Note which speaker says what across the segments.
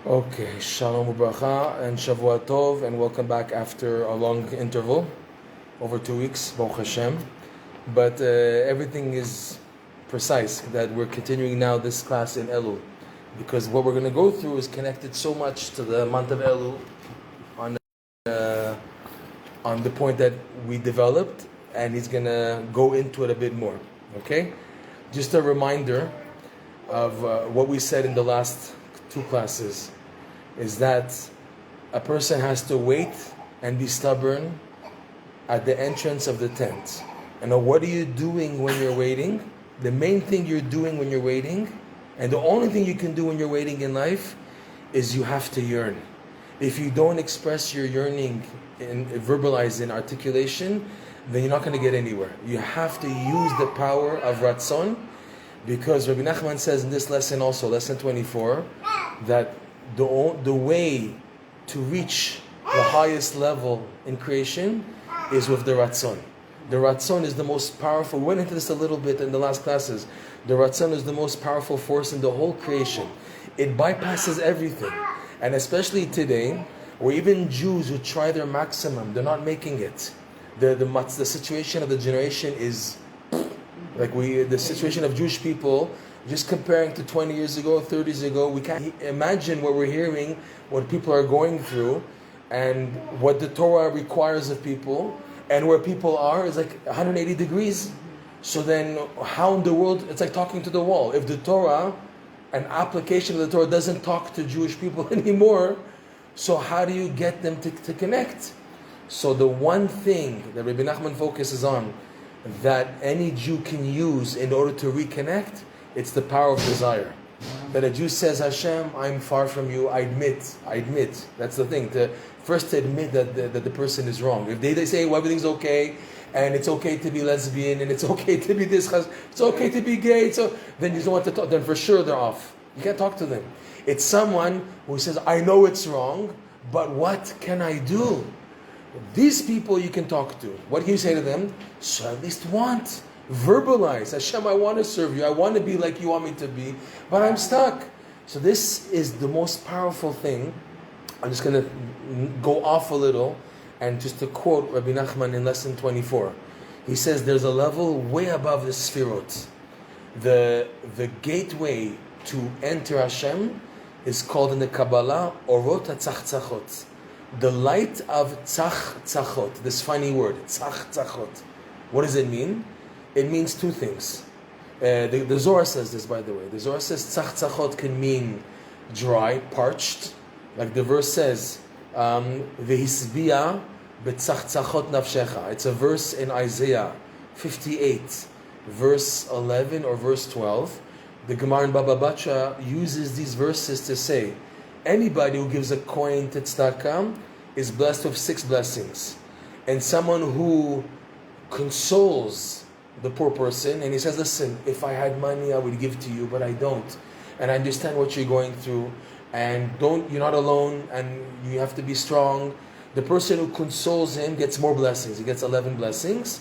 Speaker 1: Okay, Shalom Ubracha and Shavua Tov, and welcome back after a long interval, over 2 weeks, Baruch Hashem. But everything is precise that we're continuing now this class in Elul, because what we're going to go through is connected so much to the month of Elul on the point that we developed, and he's going to go into it a bit more. Okay? Just a reminder of what we said in the last 2 classes is that a person has to wait and be stubborn at the entrance of the tent. And what are you doing when you're waiting? The main thing you're doing when you're waiting, and the only thing you can do when you're waiting in life, is you have to yearn. If you don't express your yearning in verbalize in articulation, then you're not going to get anywhere. You have to use the power of ratson, because Rabbi Nachman says in this lesson also, lesson 24, that the way to reach the highest level in creation is with the ratson. The ratson is the most powerful. We went into this a little bit in the last classes. The ratson is the most powerful force in the whole creation. It bypasses everything. And especially today, where even Jews who try their maximum, they're not making it. The situation of the generation is like the situation of Jewish people, just comparing to 20 years ago, 30 years ago, we can't imagine what we're hearing, what people are going through, and what the Torah requires of people, and where people are is like 180 degrees. So then, how in the world, it's like talking to the wall. If the Torah, an application of the Torah doesn't talk to Jewish people anymore, so how do you get them to connect? So the one thing that Rabbi Nachman focuses on, that any Jew can use in order to reconnect, it's the power of desire. That a Jew says, Hashem, I'm far from you, I admit. That's the thing, to admit that the person is wrong. If they say, well, everything's okay, and it's okay to be lesbian, and it's okay to be this, it's okay to be gay, so then you don't want to talk, then for sure they're off. You can't talk to them. It's someone who says, I know it's wrong, but what can I do? These people you can talk to. What can you say to them? So at least verbalize. Hashem, I want to serve you. I want to be like you want me to be, but I'm stuck. So this is the most powerful thing. I'm just going to go off a little, and just to quote Rabbi Nachman in lesson 24. He says there's a level way above the sfirot. The gateway to enter Hashem is called in the Kabbalah Orot HaTzachtzachot. The light of tzachtzachot, this funny word, tzachtzachot. What does it mean? It means 2 things. The Zohar says this, by the way. The Zohar says tzachtzachot can mean dry, parched. Like the verse says, V'hisbiya b'tzachtzachot nafshecha. It's a verse in Isaiah 58, verse 11 or verse 12. The Gemara in Baba Batra uses these verses to say, anybody who gives a coin to tzedakah is blessed with 6 blessings. And someone who consoles the poor person, and he says, listen, if I had money, I would give to you, but I don't. And I understand what you're going through, and you're not alone, and you have to be strong. The person who consoles him gets more blessings. He gets 11 blessings.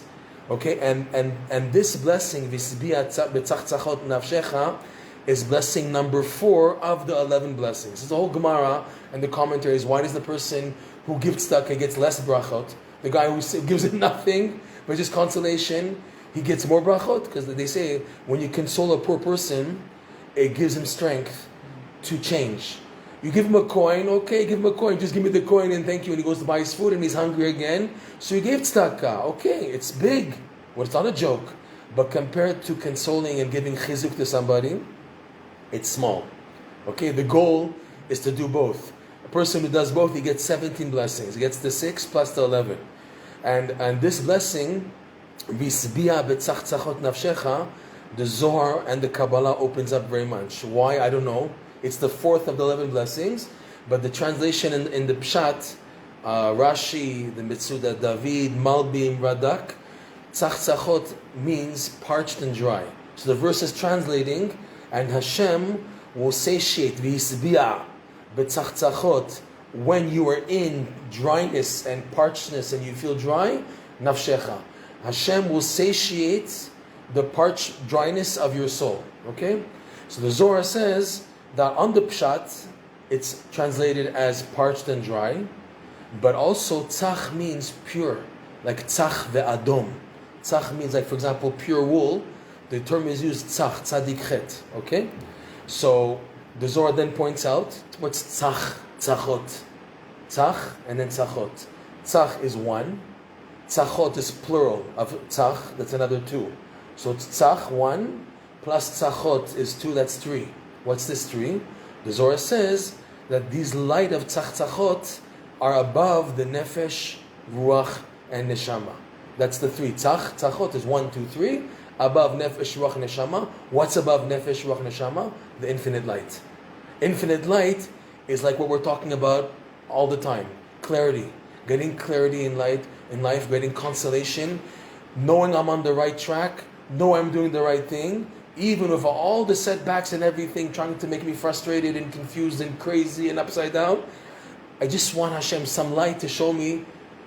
Speaker 1: Okay, and this blessing, V'hisbiya b'tzachtzachot nafshecha, is blessing number 4 of the 11 blessings. It's the whole Gemara and the commentaries. Why does the person who gives tzedakah gets less brachot? The guy who gives it nothing, but just consolation, he gets more brachot? Because they say when you console a poor person, it gives him strength to change. You give him a coin, okay, give him a coin, just give me the coin and thank you. And he goes to buy his food and he's hungry again. So you gave tzedakah, okay, it's big. Well, it's not a joke. But compared to consoling and giving chizuk to somebody, it's small. Okay, the goal is to do both. A person who does both, he gets 17 blessings. He gets the 6 plus the 11. And this blessing, V'hisbiya b'tzachtzachot nafshecha, the Zohar and the Kabbalah opens up very much. Why? I don't know. It's the 4th of the 11 blessings, but the translation in the Pshat, Rashi, the Mitzuda, David, Malbim, Radak, tzachtzachot means parched and dry. So the verse is translating, and Hashem will satiate, V'hisbiya b'tzachtzachot, when you are in dryness and parchedness and you feel dry, nafshecha. Hashem will satiate the parched dryness of your soul. Okay? So the Zohar says that on the Pshat, it's translated as parched and dry, but also tzach means pure, like tzach ve'adom. Tzach means, like, for example, pure wool. The term is used tzach, tzadik chet, okay? So the Zohar then points out, what's tzach, tzachot? Tzach and then tzachot. Tzach is one. Tzachot is plural of tzach, that's another two. So it's tzach, one, plus tzachot is two, that's three. What's this three? The Zohar says that these light of tzachot are above the nefesh, ruach, and neshama. That's the three. Tzachot is 1, 2, 3. Above nefesh, ruach, neshama. What's above nefesh, ruach, neshama? The infinite light. Infinite light is like what we're talking about all the time. Clarity. Getting clarity in life, getting consolation, knowing I'm on the right track, know I'm doing the right thing, even with all the setbacks and everything trying to make me frustrated and confused and crazy and upside down. I just want Hashem some light to show me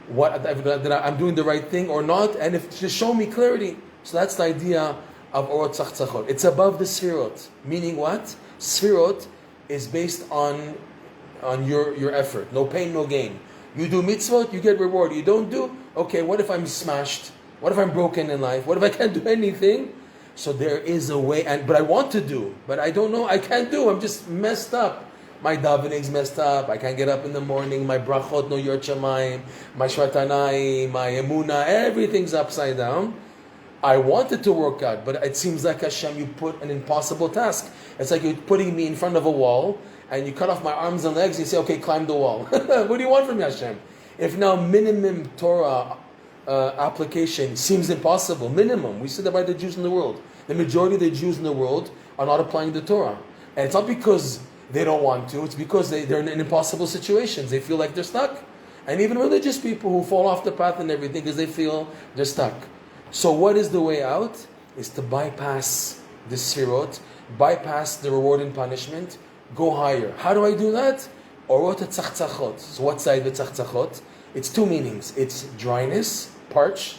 Speaker 1: that I'm doing the right thing or not, and to show me clarity. So that's the idea of Orot Tzachot. It's above the Sfirot. Meaning what? Sfirot is based on your effort. No pain, no gain. You do mitzvot, you get reward. You don't do, okay, what if I'm smashed? What if I'm broken in life? What if I can't do anything? So there is a way, but I want to do, but I don't know, I can't do, I'm just messed up. My davening's messed up, I can't get up in the morning, my brachot no yort shamayim, my shvatanai, my emuna, everything's upside down. I wanted to work out, but it seems like Hashem, you put an impossible task. It's like you're putting me in front of a wall, and you cut off my arms and legs, and you say, okay, climb the wall. What do you want from me, Hashem? If now minimum Torah application seems impossible, minimum, we said that by the Jews in the world. The majority of the Jews in the world are not applying the Torah. And it's not because they don't want to, it's because they're in impossible situations. They feel like they're stuck. And even religious people who fall off the path and everything because they feel they're stuck. So what is the way out? Is to bypass the sfirot, bypass the reward and punishment, go higher. How do I do that? Orot tzachot. So what side of tzachot? It's two meanings. It's dryness, parch,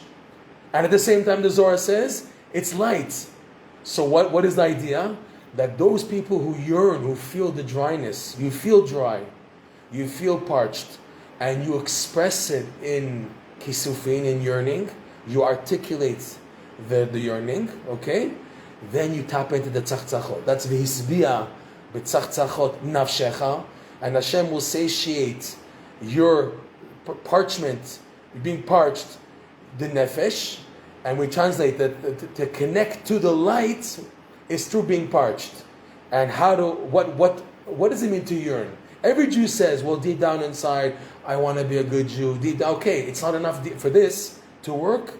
Speaker 1: and at the same time the Zohar says it's light. So what is the idea? That those people who yearn, who feel the dryness, you feel dry, you feel parched, and you express it in kisufin, in yearning, you articulate the yearning, okay? Then you tap into the tzachot. That's v'hisbia b'tzachot nafshecha, and Hashem will satiate your parchment, being parched, the nefesh, and we translate that to connect to the light is through being parched. And what does it mean to yearn? Every Jew says, well, deep down inside, I want to be a good Jew. Okay, it's not enough for this to work.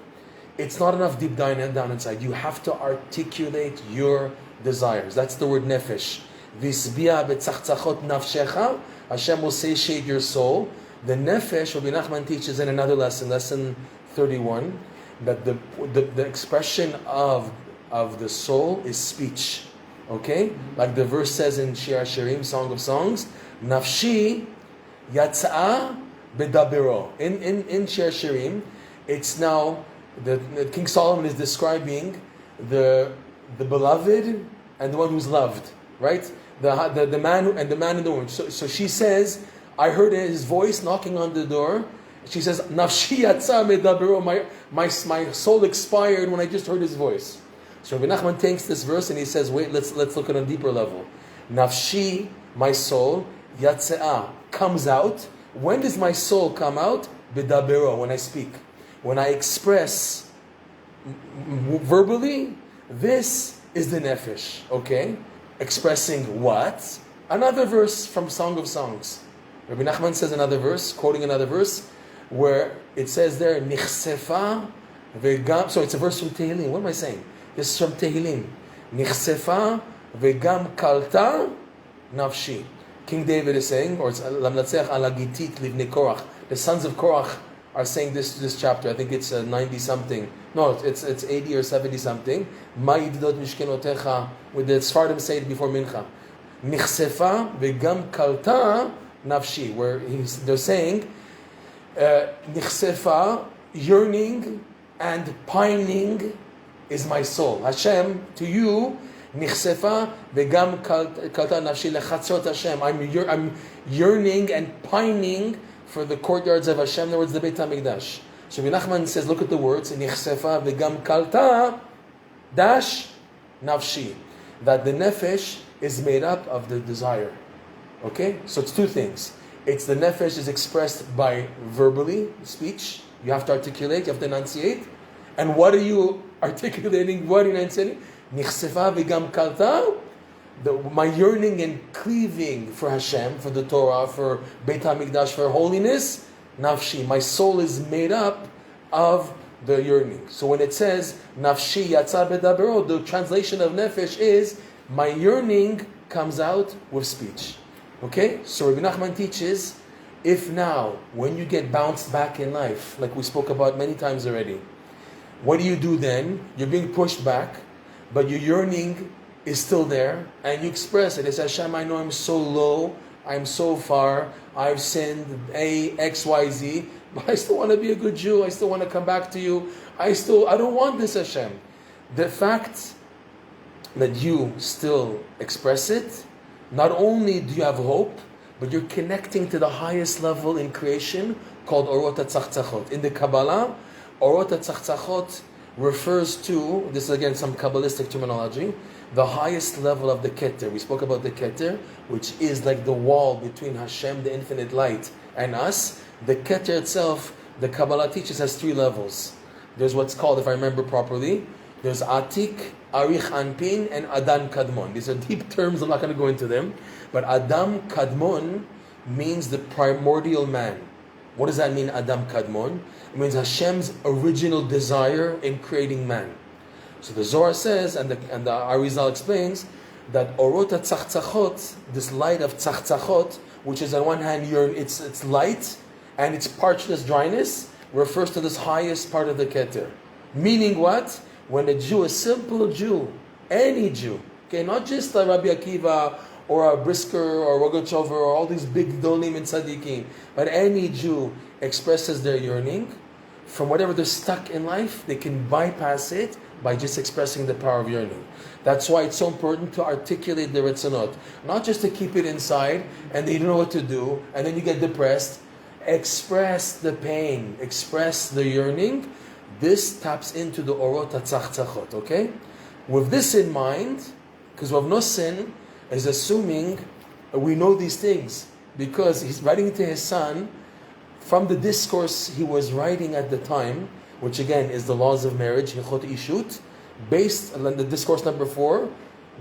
Speaker 1: It's not enough deep down inside. You have to articulate your desires. That's the word nefesh. Visbia betzachot nafshecha. Hashem will satiate your soul. The nefesh, Rabbi Nachman teaches in another lesson 31, that the expression of the soul is speech. Okay? Like the verse says in Shir HaShirim, Song of Songs, Nafshi yatsa'a bedabero. In Shir HaShirim, it's now, the King Solomon is describing the beloved and the one who's loved. Right? The man and the woman. So she says, I heard his voice knocking on the door. She says, Nafshi yatsa medabero, my soul expired when I just heard his voice. So Rabbi Nachman takes this verse and he says, wait, let's look at a deeper level. Nafshi, my soul, yatsa, comes out. When does my soul come out? Bedabero, when I speak. When I express verbally, this is the nefesh, okay? Expressing what? Another verse from Song of Songs. Rabbi Nachman says another verse, quoting another verse, where it says there, Nichsefa vegam. So it's a verse from Tehillim. What am I saying? This is from Tehillim. Nichsefa vegam kalta nafshi. King David is saying, or it's Lamnatzeach alagitit livnei Korach. The sons of Korach are saying this chapter. I think it's 90 something. No, it's 80 or 70 something. Ma yididot mishkenotecha. With the Sfardim say it before Mincha. Nichsefa vegam kalta nafshi, where they're saying nichsefa, yearning and pining is my soul. Hashem, to you, Nichsefa v'gam kalta nafshi lechatzot Hashem. I'm yearning and pining for the courtyards of Hashem. In other words, the Beit HaMikdash. So Rabbi Nachman says, look at the words. Nichsefa v'gam kalta dash nafshi. That the nefesh is made up of the desire. Okay? So it's two things. It's the nefesh is expressed by verbally, speech. You have to articulate, you have to enunciate. And what are you articulating? What are you enunciating? Nichsefa v'gam kalta. My yearning and cleaving for Hashem, for the Torah, for Beit HaMikdash, for holiness, nafshi. My soul is made up of the yearning. So when it says nafshi yatsa bedabero, the translation of nefesh is my yearning comes out with speech. Okay? So Rabbi Nachman teaches, if now, when you get bounced back in life, like we spoke about many times already, what do you do then? You're being pushed back, but your yearning is still there, and you express it. It's Hashem, I know I'm so low, I'm so far, I've sinned X, Y, Z, but I still want to be a good Jew, I still want to come back to you, I don't want this Hashem. The fact that you still express it, not only do you have hope, but you're connecting to the highest level in creation called Orot HaTzachtzachot. In the Kabbalah, Orot HaTzachtzachot refers to, this is again some Kabbalistic terminology, the highest level of the Keter. We spoke about the Keter, which is like the wall between Hashem, the infinite light, and us. The Keter itself, the Kabbalah teaches, has three levels. There's what's called, if I remember properly, there's Atik, Arich Anpin, and Adam Kadmon. These are deep terms, I'm not going to go into them. But Adam Kadmon means the primordial man. What does that mean, Adam Kadmon? It means Hashem's original desire in creating man. So the Zohar says, and the Arizal explains, that Orot HaTzachtzachot, this light of Tzachtzachot, which is on one hand, it's light, and its parchness, dryness, refers to this highest part of the Keter. Meaning what? When a Jew, a simple Jew, any Jew, okay, not just a Rabbi Akiva, or a Brisker, or Rogachover, or all these big Dolim and Tzaddikim, but any Jew expresses their yearning, from whatever they're stuck in life, they can bypass it by just expressing the power of yearning. That's why it's so important to articulate the ratzonot. Not just to keep it inside, and then you don't know what to do, and then you get depressed. Express the pain, express the yearning. This taps into the Orot HaTzachtzachot, okay? With this in mind, because Reb Noson is assuming we know these things, because he's writing to his son from the discourse he was writing at the time, which again is the laws of marriage, Hilchot Ishut, based on the discourse number 4,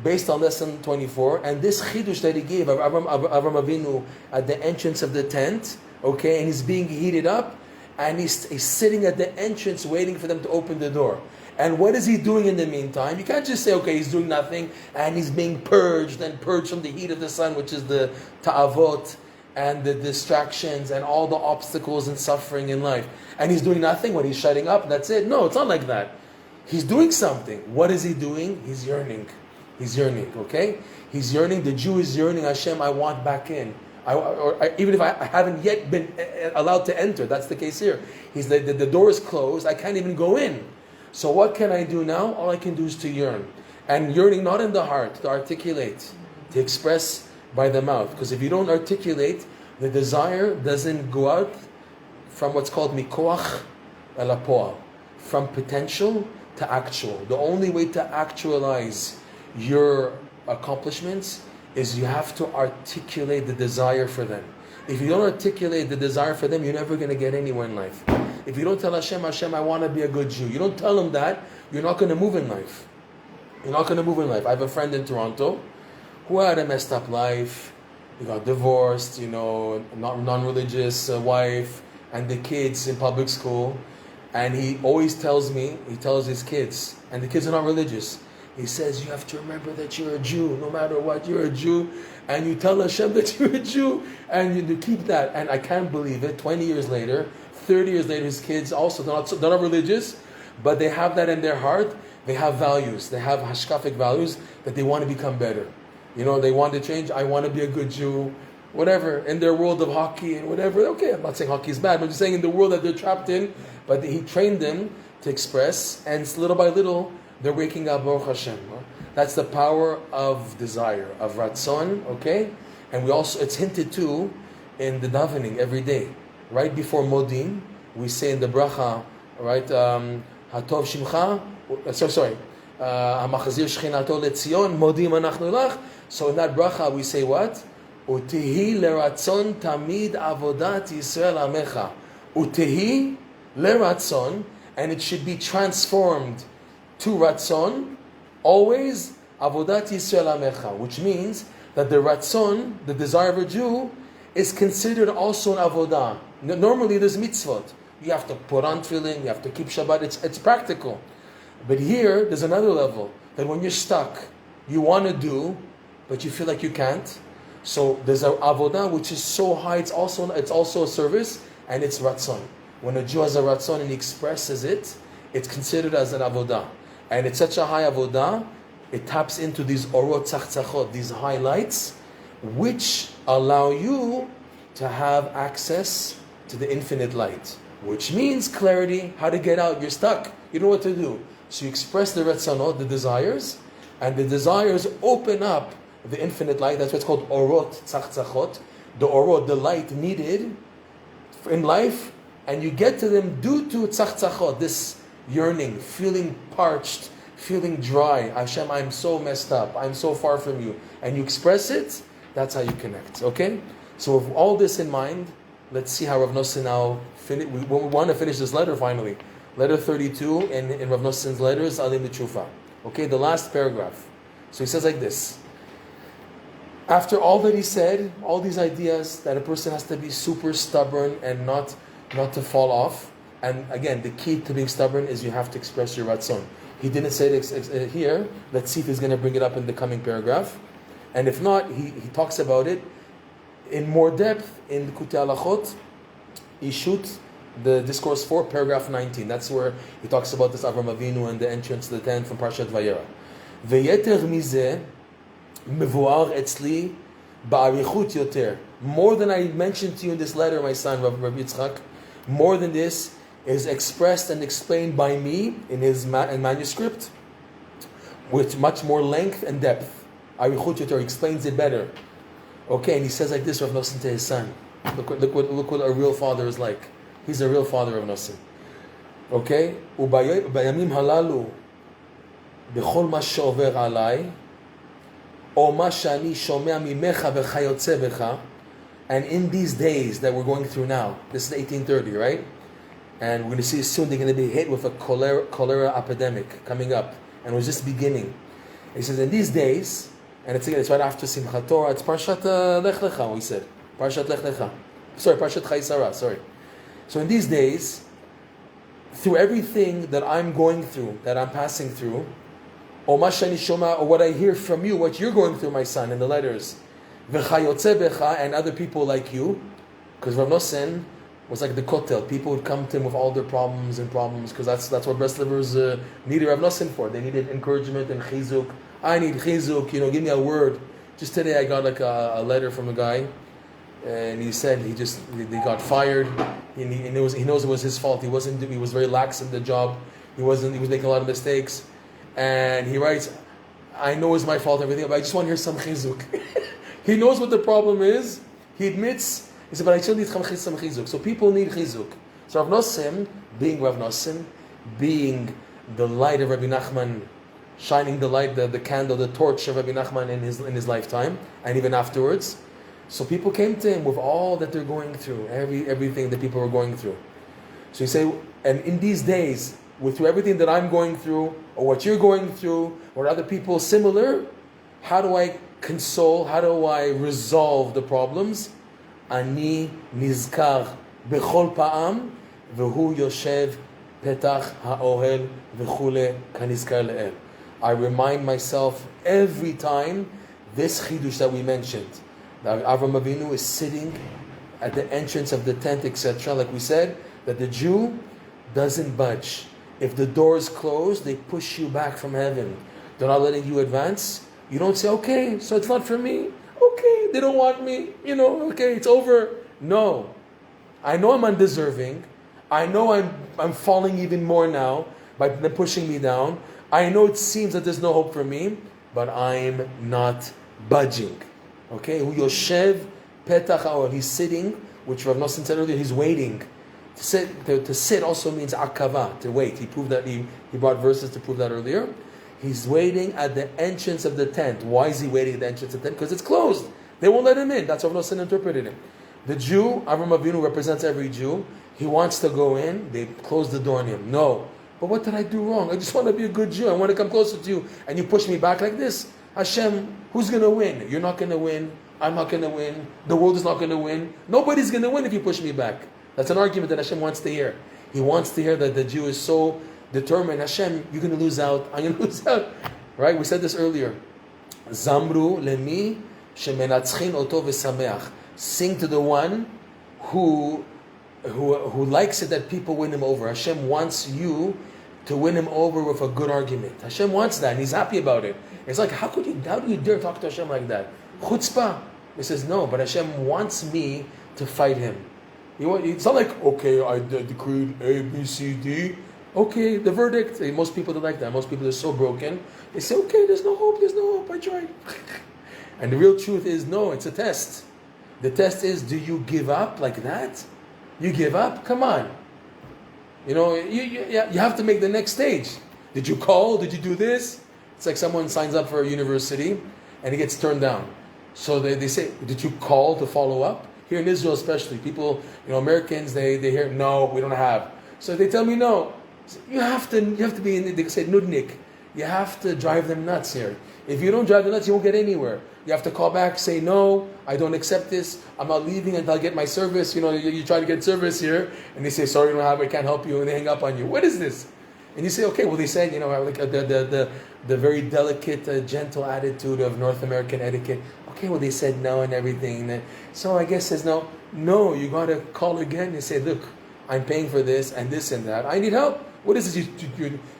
Speaker 1: based on lesson 24, and this chidush that he gave of Avram Avinu at the entrance of the tent, okay, and he's being heated up, and he's sitting at the entrance waiting for them to open the door. And what is he doing in the meantime? You can't just say, okay, he's doing nothing, and he's being purged from the heat of the sun, which is the ta'avot, and the distractions, and all the obstacles and suffering in life. And he's doing nothing when he's shutting up, that's it. No, it's not like that. He's doing something. What is he doing? He's yearning. He's yearning, okay? He's yearning. The Jew is yearning, Hashem, I want back in. Even if I haven't yet been allowed to enter, that's the case here. The door is closed, I can't even go in. So what can I do now? All I can do is to yearn. And yearning not in the heart, to articulate, to express by the mouth. Because if you don't articulate, the desire doesn't go out from what's called mikoach el hapoal, from potential to actual. The only way to actualize your accomplishments is you have to articulate the desire for them. If you don't articulate the desire for them, you're never going to get anywhere in life. If you don't tell Hashem, Hashem, I want to be a good Jew, you don't tell him that, you're not going to move in life. You're not going to move in life. I have a friend in Toronto who had a messed up life. He got divorced, non-religious wife, and the kids in public school. And he always tells his kids, and the kids are not religious, he says, you have to remember that you're a Jew. No matter what, you're a Jew. And you tell Hashem that you're a Jew. And you keep that. And I can't believe it. 20 years later, 30 years later, his kids also, they're not religious, but they have that in their heart. They have values. They have hashkafic values that they want to become better. They want to change. I want to be a good Jew. Whatever. In their world of hockey and whatever. Okay, I'm not saying hockey is bad. But I'm just saying in the world that they're trapped in. But he trained them to express. And little by little, they're waking up, Baruch Hashem. That's the power of desire, of ratson, okay? And we also, it's hinted too in the davening every day. Right before Modin, we say in the bracha, right, Hatov Shimcha, sorry, Hamachazir Shechinato Letzion, Modim Anachnu Lach. So in that bracha we say what? Utehi leratzon tamid avodat Yisrael amecha. Utehi leratzon, and it should be transformed to ratson, always avodat Yisrael amecha, which means that the ratson, the desire of a Jew, is considered also an avodah. Normally there's mitzvot. You have to put on tefillin, you have to keep Shabbat, it's practical. But here, there's another level, that when you're stuck, you want to do, but you feel like you can't. So there's an avodah which is so high, it's also a service, and it's ratson. When a Jew has a ratson and he expresses it, it's considered as an avodah. And it's such a high avodah, it taps into these orot tzachtzachot, these highlights, which allow you to have access to the infinite light. Which means clarity, how to get out. You're stuck, you know what to do. So you express the ratzonot, the desires, and the desires open up the infinite light. That's what's called orot tzachtzachot. The orot, the light needed in life, and you get to them due to tzachtzachot, this yearning, feeling parched, feeling dry. Hashem, I'm so messed up, I'm so far from you. And you express it, that's how you connect, okay? So with all this in mind, let's see how Reb Noson now we want to finish this letter finally. Letter 32 in Reb Noson's letters, Alim LiTerufah. Okay, the last paragraph. So he says like this. After all that he said, all these ideas that a person has to be super stubborn and not to fall off. And again, the key to being stubborn is you have to express your ratson. He didn't say it here. Let's see if he's going to bring it up in the coming paragraph. And if not, he talks about it in more depth in the Kutei Halachot, Ishut, the discourse 4, paragraph 19. That's where he talks about this Avram Avinu and the entrance to the tent from Parshat Vayera. Ve'yeter mizeh mevuar etzli ba'arichut yoter. More than I mentioned to you in this letter, my son, Rabbi Yitzchak, more than this is expressed and explained by me in his manuscript with much more length and depth. Arichut yoter explains it better. Okay, and he says like this, Reb Noson to his son. Look what a real father is like. He's a real father of Noson. Okay? ובימים הללו, בכל מה שעובר עליי, או מה שאני שומע ממך וכיוצא בך, and in these days that we're going through now, this is 1830, right? And we're going to see soon they're going to be hit with a cholera epidemic coming up. And it was just beginning. He says, in these days, and it's right after Simchat Torah, it's Parshat Lech Lecha, we said. Parshat Lech Lecha. Sorry, Parshat Chai Sarah, sorry. So in these days, through everything that I'm going through, that I'm passing through, or what I hear from you, what you're going through, my son, in the letters, and other people like you, because Reb Noson was like the kotel. People would come to him with all their problems, because that's what Breslovers needed Reb Noson for. They needed encouragement and chizuk. I need chizuk, give me a word. Just today I got like a letter from a guy, and he said he got fired. He knows it was his fault. He was very lax in the job. He was making a lot of mistakes, and he writes, I know it's my fault, everything, but I just want to hear some chizuk. He knows what the problem is. He admits. He said, but I still need some chizuk. So people need chizuk. So Rav Noson, being Rav Noson, being the light of Rabbi Nachman, shining the light, the candle, the torch of Rabbi Nachman in his lifetime, and even afterwards. So people came to him with all that they're going through, everything that people were going through. So he said, and in these days, through everything that I'm going through, or what you're going through, or other people similar, how do I console, how do I resolve the problems? Ani nizkar bechol pa'am, v'hu yoshev petach ha'ohel v'chule kanizkar le'el. I remind myself every time this chidush that we mentioned, that Avram Avinu is sitting at the entrance of the tent, etc. Like we said, that the Jew doesn't budge. If the door is closed, they push you back from heaven. They're not letting you advance. You don't say, okay, so it's not for me. Okay, they don't want me. Okay, it's over. No. I know I'm undeserving. I know I'm falling even more now by them pushing me down. I know it seems that there's no hope for me. but I'm not budging. Okay? Hu yoshev petach ha'ohel. He's sitting, which Reb Noson said earlier, he's waiting. To sit also means akava, to wait. He proved that, he brought verses to prove that earlier. He's waiting at the entrance of the tent. Why is he waiting at the entrance of the tent? Because it's closed. They won't let him in. That's how Reb Noson interpreted it. The Jew, Avram Avinu, represents every Jew. He wants to go in. They close the door on him. No. But what did I do wrong? I just want to be a good Jew. I want to come closer to you. And you push me back like this. Hashem, who's going to win? You're not going to win. I'm not going to win. The world is not going to win. Nobody's going to win if you push me back. That's an argument that Hashem wants to hear. He wants to hear that the Jew is so determined. Hashem, you're going to lose out. I'm going to lose out. Right? We said this earlier. Zamru lemi shemenatzchin oto v'sameach. Sing to the one who likes it that people win him over. Hashem wants you to win him over with a good argument. Hashem wants that, and He's happy about it. It's like, how do you dare talk to Hashem like that? Chutzpah. He says, no, but Hashem wants me to fight Him. It's not like, okay, I decreed A, B, C, D. Okay, the verdict. Most people don't like that. Most people are so broken. They say, okay, there's no hope, I tried. And the real truth is, no, it's a test. The test is, do you give up like that? You give up? Come on. You have to make the next stage. Did you call? Did you do this? It's like someone signs up for a university and he gets turned down. So they say, did you call to follow up? Here in Israel especially, people, Americans, they hear, no, we don't have. So they tell me no. You have to be, they say, Nuding. You have to drive them nuts here. If you don't drive them nuts, you won't get anywhere. You have to call back, say, no, I don't accept this. I'm not leaving until I get my service. You try to get service here, and they say, sorry, we don't have it, I can't help you, and they hang up on you. What is this? And you say, okay, well, they said, like the very delicate, gentle attitude of North American etiquette. Okay, well, they said no and everything. So I guess says no. No, you got to call again and say, look, I'm paying for this and that. I need help. What is this?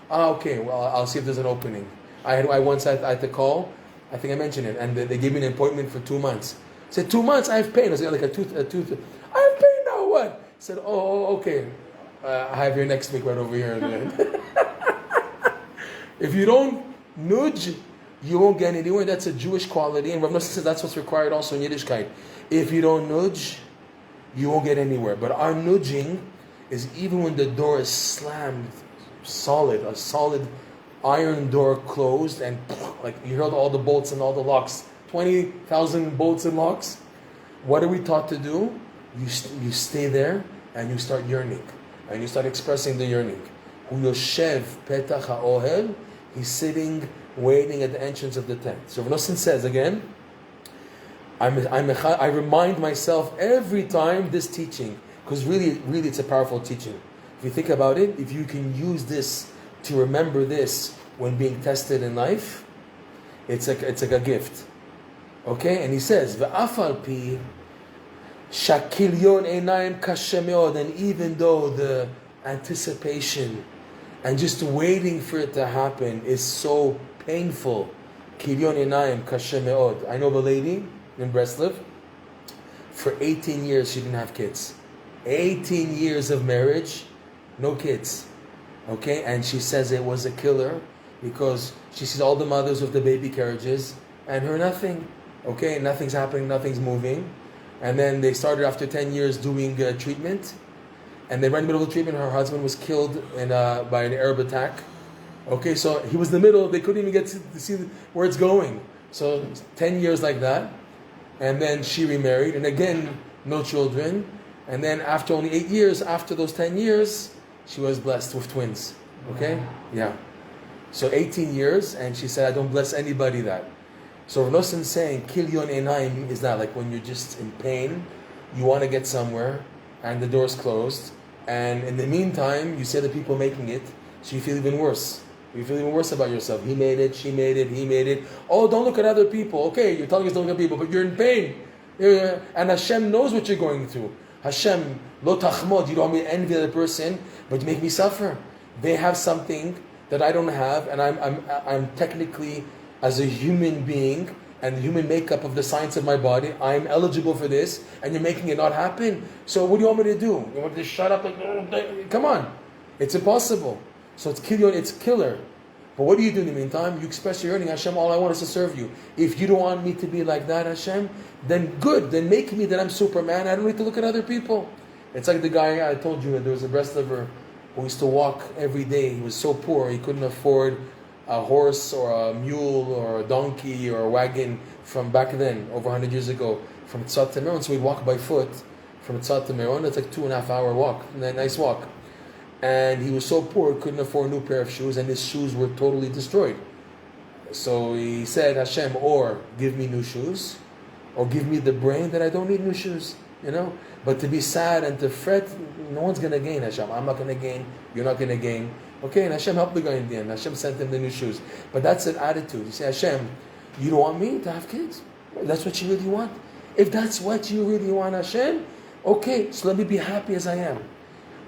Speaker 1: Okay, well, I'll see if there's an opening. I once had to call. I think I mentioned it, and they gave me an appointment for 2 months. I said, 2 months, I have pain. I said, like a tooth. I have pain now, what? I said, oh, okay. I have here next week right over here. If you don't nudge, you won't get anywhere. That's a Jewish quality, and Reb Noson says that's what's required also in Yiddishkeit. If you don't nudge, you won't get anywhere. But our nudging is even when the door is slammed, a solid iron door closed, and like you heard all the bolts and all the locks, 20,000 bolts and locks. What are we taught to do? You stay there and you start yearning, and you start expressing the yearning. Hu yoshev petach ha'ohel. He's sitting, waiting at the entrance of the tent. So Reb Noson says again, I remind myself every time this teaching, because really it's a powerful teaching. If you think about it, if you can use this to remember this when being tested in life, it's like a gift. Okay? And he says, V'afal pi shakilyon einayim kashe meod, and even though the anticipation and just waiting for it to happen is so painful, kilyon einayim kashe meod. I know of a lady in Breslov, for 18 years she didn't have kids. 18 years of marriage, no kids. Okay, and she says it was a killer because she sees all the mothers with the baby carriages and her nothing. Okay, nothing's happening, nothing's moving. And then they started after 10 years doing treatment. And then right in the middle of the treatment, her husband was killed by an Arab attack. Okay, so he was in the middle, they couldn't even get to see where it's going. So 10 years like that. And then she remarried, and again, no children. And then after only 8 years, after those 10 years, she was blessed with twins. Okay? Yeah. So 18 years, and she said, I don't bless anybody that. So Reb Noson saying, kilyon einayim is not like when you're just in pain, you want to get somewhere, and the door's closed, and in the meantime, you see the people making it, so you feel even worse. You feel even worse about yourself. He made it, she made it, he made it. Oh, don't look at other people. Okay, you're telling us don't look at people, but you're in pain. And Hashem knows what you're going through. Hashem, lo tachmod, you don't want me to envy the other person, but you make me suffer. They have something that I don't have, and I'm technically, as a human being, and the human makeup of the science of my body, I'm eligible for this, and you're making it not happen. So what do you want me to do? You want me to shut up? Come on. It's impossible. So it's kilyon, it's killer. But what do you do in the meantime? You express your yearning. Hashem, all I want is to serve you. If you don't want me to be like that, Hashem, then good. Then make me that I'm Superman. I don't need to look at other people. It's like the guy I told you, there was a breslover who used to walk every day. He was so poor, he couldn't afford a horse or a mule or a donkey or a wagon from back then, over 100 years ago, from Tzad to Meron. So we'd walk by foot from Tzad to Meron. It's like 2.5 hour walk, a nice walk. And he was so poor, he couldn't afford a new pair of shoes, and his shoes were totally destroyed. So he said, Hashem, or give me new shoes, or give me the brain that I don't need new shoes, But to be sad and to fret, no one's going to gain, Hashem. I'm not going to gain, you're not going to gain. Okay, and Hashem helped the guy in the end. Hashem sent him the new shoes. But that's an attitude. You say, Hashem, you don't want me to have kids? That's what you really want? If that's what you really want, Hashem, okay, so let me be happy as I am.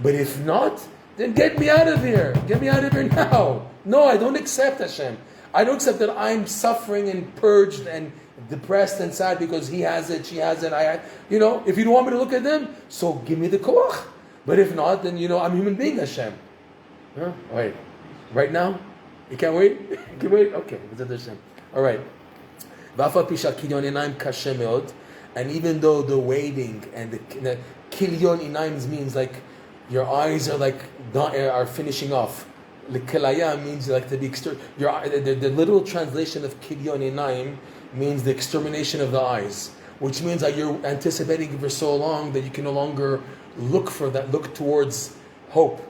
Speaker 1: But if not, then get me out of here. Get me out of here now. No, I don't accept, Hashem. I don't accept that I'm suffering and purged and depressed and sad because he has it, she has it, if you don't want me to look at them, so give me the koach. But if not, then, I'm a human being, Hashem. Huh? Wait. Right now? You can't wait? You can wait? Okay. All right. And even though the waiting and the kilyon inaim means like your eyes are finishing off. L'kelaya means like to be the literal translation of kilyon inaim means the extermination of the eyes, which means that you're anticipating for so long that you can no longer look towards hope.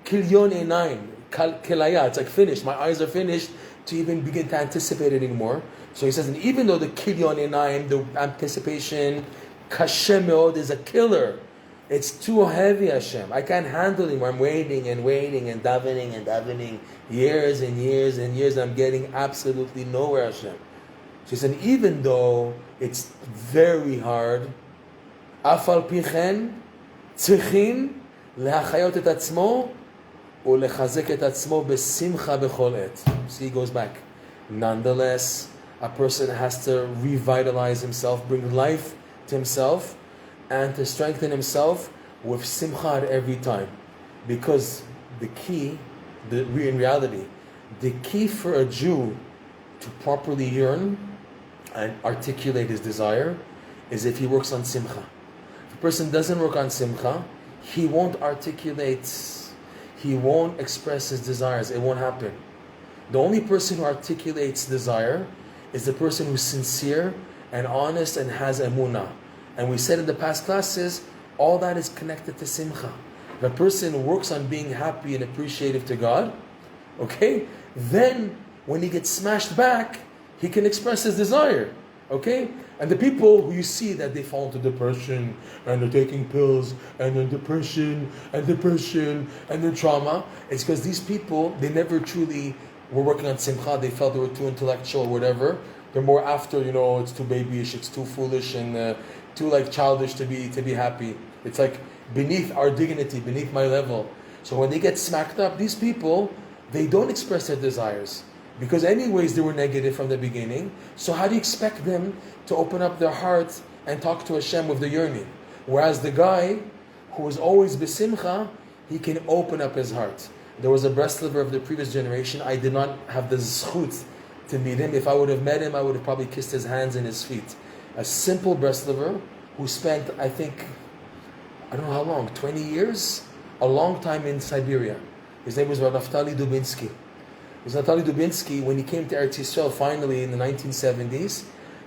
Speaker 1: Kilyon inaim, kelaya, it's like finished. My eyes are finished to even begin to anticipate it anymore. So he says, and even though the kilyon inaim, the anticipation, kashem meod, is a killer. It's too heavy, Hashem. I can't handle it anymore. I'm waiting and davening years and years and years. I'm getting absolutely nowhere, Hashem. She said, even though it's very hard, afal pichen tzrichin lehachayot et atzmo ulechazek et atzmo besimcha bechol et. See, he goes back. Nonetheless, a person has to revitalize himself, bring life to himself, and to strengthen himself with simcha at every time. Because the key, in reality, the key for a Jew to properly yearn and articulate his desire is if he works on simcha. If a person doesn't work on simcha, he won't articulate, he won't express his desires. It won't happen. The only person who articulates desire is the person who's sincere and honest and has emunah. And we said in the past classes, all that is connected to simcha. If a person works on being happy and appreciative to God, okay, then when he gets smashed back, he can express his desire, okay? And the people who you see that they fall into depression, and they're taking pills, and then depression, and then trauma, it's because these people, they never truly were working on simcha. They felt they were too intellectual or whatever. They're more after, it's too babyish, it's too foolish, and too childish to be happy. It's like beneath our dignity, beneath my level. So when they get smacked up, these people, they don't express their desires. Because anyways, they were negative from the beginning. So how do you expect them to open up their heart and talk to Hashem with the yearning? Whereas the guy who was always besimcha, he can open up his heart. There was a breslover of the previous generation. I did not have the zchut to meet him. If I would have met him, I would have probably kissed his hands and his feet. A simple breslover who spent, I don't know how long, 20 years? A long time in Siberia. His name was Naftali Dubinsky. Naftali Dubinsky, when he came to Eretz Yisrael finally in the 1970s,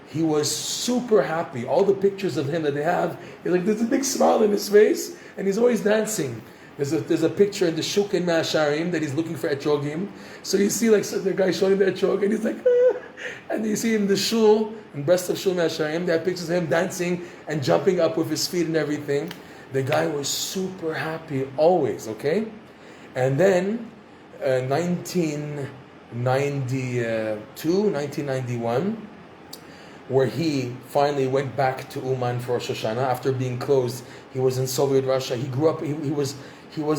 Speaker 1: he was super happy. All the pictures of him that they have, there's a big smile in his face, and he's always dancing. There's a picture in the Shuk in Ma'asharim that he's looking for etrogim. So you see the guy showing the etrog, and he's like, ah. And you see in the shul, in Breslov Shul Ma'asharim, they have pictures of him dancing and jumping up with his feet and everything. The guy was super happy always, okay? And then 1991, where he finally went back to Uman for Rosh Hashanah after being closed. He was in Soviet Russia. He grew up. He was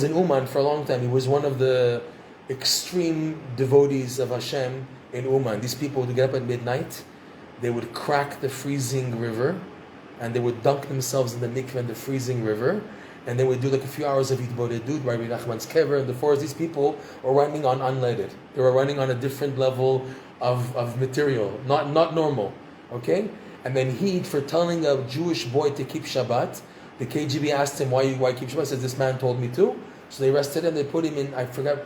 Speaker 1: in Uman for a long time. He was one of the extreme devotees of Hashem in Uman. These people would get up at midnight. They would crack the freezing river, and they would dunk themselves in the mikveh in the freezing river. and then we do like a few hours of Hitbodedut by Rabbi Nachman's kever. And the four of these people were running on unleaded. They were running on a different level of material, not normal. Okay? And then he, for telling a Jewish boy to keep Shabbat, the KGB asked him, why keep Shabbat? He says, this man told me to. So they arrested him, they put him in,